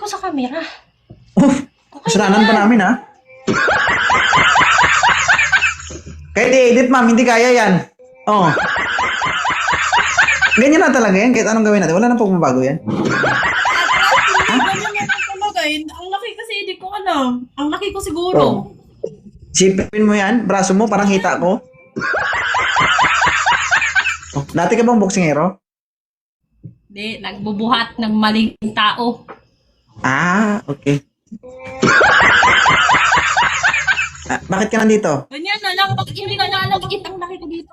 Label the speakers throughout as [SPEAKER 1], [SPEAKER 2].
[SPEAKER 1] ako sa camera.
[SPEAKER 2] Kasalanan pa namin, ha? Kahit i-edit, ma'am, hindi kaya yan. Oo. Ganyan na talaga yan. Kahit anong gawin natin. Wala nang pagbabago yan.
[SPEAKER 1] Ang laki kasi hindi ko alam. Ang laki ko siguro.
[SPEAKER 2] Oh. Sipin mo yan. Braso mo, parang hita ko. Oh, dati ka bang boksingero?
[SPEAKER 1] Hindi, nagbubuhat ng maling tao.
[SPEAKER 2] Ah, okay. Bakit ka nandito?
[SPEAKER 1] Ganyan na lang. Bakit hindi na lang ang laki ko dito?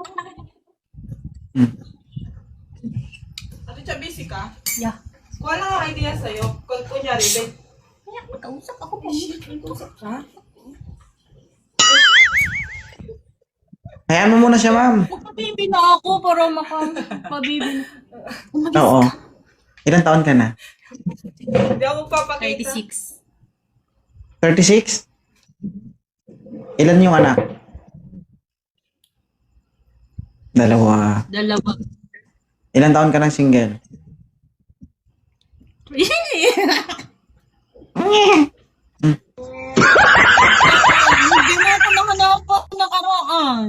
[SPEAKER 3] Ate Cha, busy ka?
[SPEAKER 1] Yeah.
[SPEAKER 3] Kuha lang ang idea sa'yo. Kunyari, babe.
[SPEAKER 1] Kaya magkausap ako pa.
[SPEAKER 3] Nag-usap ka?
[SPEAKER 2] Hayaan mo muna siya, ma'am.
[SPEAKER 1] Magpabibi na ako para makapabibi na.
[SPEAKER 2] Oo. Ilang taon ka na?
[SPEAKER 3] Hindi ako magpapakita.
[SPEAKER 1] 36.
[SPEAKER 2] 36? Ilan yung anak? Dalawa. Ilang taon ka ng single?
[SPEAKER 1] Really? Hindi mo ako nakanapak nakaraan.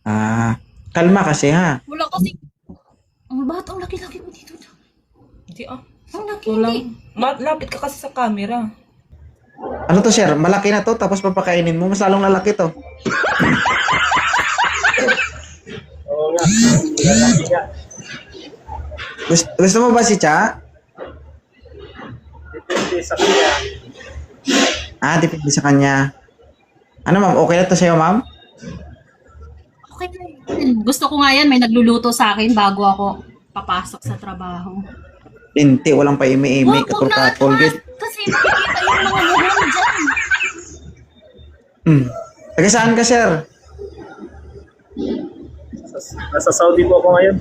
[SPEAKER 2] Ah, kalma kasi, ha?
[SPEAKER 1] Wala kasi. Bakit ang laki-laki ko dito?
[SPEAKER 3] Hindi ah.
[SPEAKER 1] Ang laki.
[SPEAKER 3] Kulang. Lapit ka kasi sa camera.
[SPEAKER 2] Ano to, sir? Malaki na to, tapos papakainin mo. Mas lalong lalaki to. Gusto mo ba si Cha?
[SPEAKER 4] Depende sa kanya.
[SPEAKER 2] Ah, depende sa kanya. Ano, ma'am? Okay na to sa'yo, ma'am?
[SPEAKER 1] Okay na yun. Gusto ko nga yan, may nagluluto sa akin bago ako papasok sa trabaho.
[SPEAKER 2] Hindi, walang pa-imi-imi, katul-katul.
[SPEAKER 1] Kasi makikita yung mga muhang dyan.
[SPEAKER 2] Taga saan ka, sir?
[SPEAKER 4] Nasa Saudi po ako ngayon.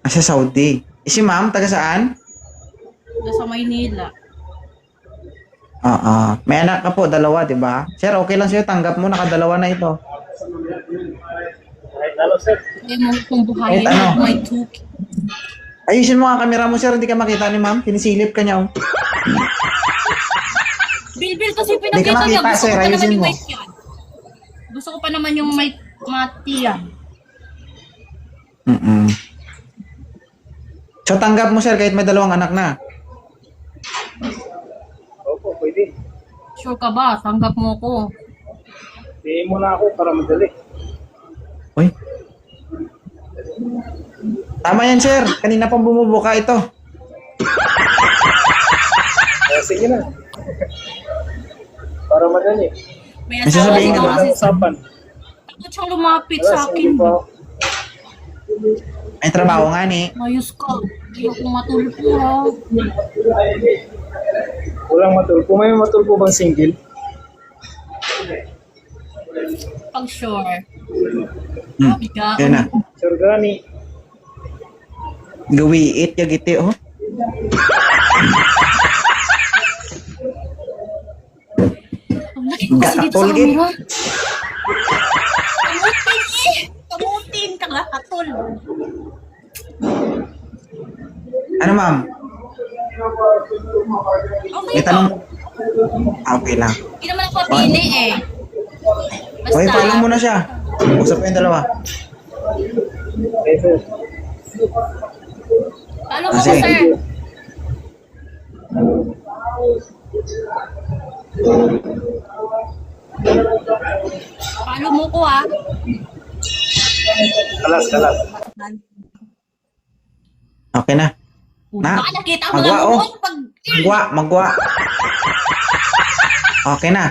[SPEAKER 2] Sa Saudi. Si ma'am, taga saan?
[SPEAKER 1] Nasa Maynila.
[SPEAKER 2] Oo. May anak ka po, dalawa, di ba? Sir, okay lang sa'yo, tanggap mo, nakadalawa na ito.
[SPEAKER 4] Kahit ano, sir.
[SPEAKER 1] Hindi mo kung buhayin
[SPEAKER 2] Kahit ano.
[SPEAKER 1] may tuki.
[SPEAKER 2] Ayusin mo nga kamera mo, sir, hindi ka makita ni ma'am. Pinisilip ka niya, oh.
[SPEAKER 1] Bilbil kasi
[SPEAKER 2] Hindi ka
[SPEAKER 1] pinakita niya.
[SPEAKER 2] makita,
[SPEAKER 1] Gusto
[SPEAKER 2] sir,
[SPEAKER 1] ko pa naman
[SPEAKER 2] ayusin
[SPEAKER 1] yung
[SPEAKER 2] mo.
[SPEAKER 1] may yan. Gusto ko pa naman yung may mati yan.
[SPEAKER 2] So, tanggap mo, sir, kahit may dalawang anak na.
[SPEAKER 4] Opo, pwede.
[SPEAKER 1] Sure ka ba? Tanggap mo ko.
[SPEAKER 4] Tingin mo na ako para madali.
[SPEAKER 2] Uy. Tama yan, sir. Kanina pang bumubuka ito.
[SPEAKER 4] Sige na. Para madali.
[SPEAKER 1] May
[SPEAKER 2] May
[SPEAKER 1] asawa
[SPEAKER 2] sasabihin
[SPEAKER 1] siya
[SPEAKER 2] ka ba?
[SPEAKER 1] kasi.
[SPEAKER 4] Usapan.
[SPEAKER 1] Takot siyang lumapit
[SPEAKER 4] Wala,
[SPEAKER 1] sa
[SPEAKER 4] sige
[SPEAKER 1] akin.
[SPEAKER 4] po.
[SPEAKER 2] May trabaho nga ni.
[SPEAKER 1] Ayos ka. Hindi ako matulpo ha.
[SPEAKER 4] Walang matulpo. May matulpo bang single?
[SPEAKER 1] Pag sure. Biga.
[SPEAKER 2] Yan na.
[SPEAKER 4] Sir Gani.
[SPEAKER 2] Gawiit, yagiti, oh.
[SPEAKER 1] Ang laki ko kasi dito sa
[SPEAKER 2] Gatol,
[SPEAKER 1] camera. Kamutin eh. Kamutin ka nga, katol.
[SPEAKER 2] Ano, ma'am?
[SPEAKER 1] Okay
[SPEAKER 2] May
[SPEAKER 1] ba?
[SPEAKER 2] tanong. Okay lang.
[SPEAKER 1] Hindi naman ako papili eh.
[SPEAKER 2] Okay,
[SPEAKER 1] Basta,
[SPEAKER 2] follow mo na siya. Usap ko yung dalawa.
[SPEAKER 4] Okay, sir.
[SPEAKER 1] follow mo ko
[SPEAKER 2] Sige.
[SPEAKER 1] sir. Follow mo ko ah.
[SPEAKER 4] Kalas.
[SPEAKER 2] Okay na. Na?
[SPEAKER 1] Baka nakita mo
[SPEAKER 2] Magwa,
[SPEAKER 1] lang
[SPEAKER 2] oh.
[SPEAKER 1] noon pag...
[SPEAKER 2] Magwa. Okay na.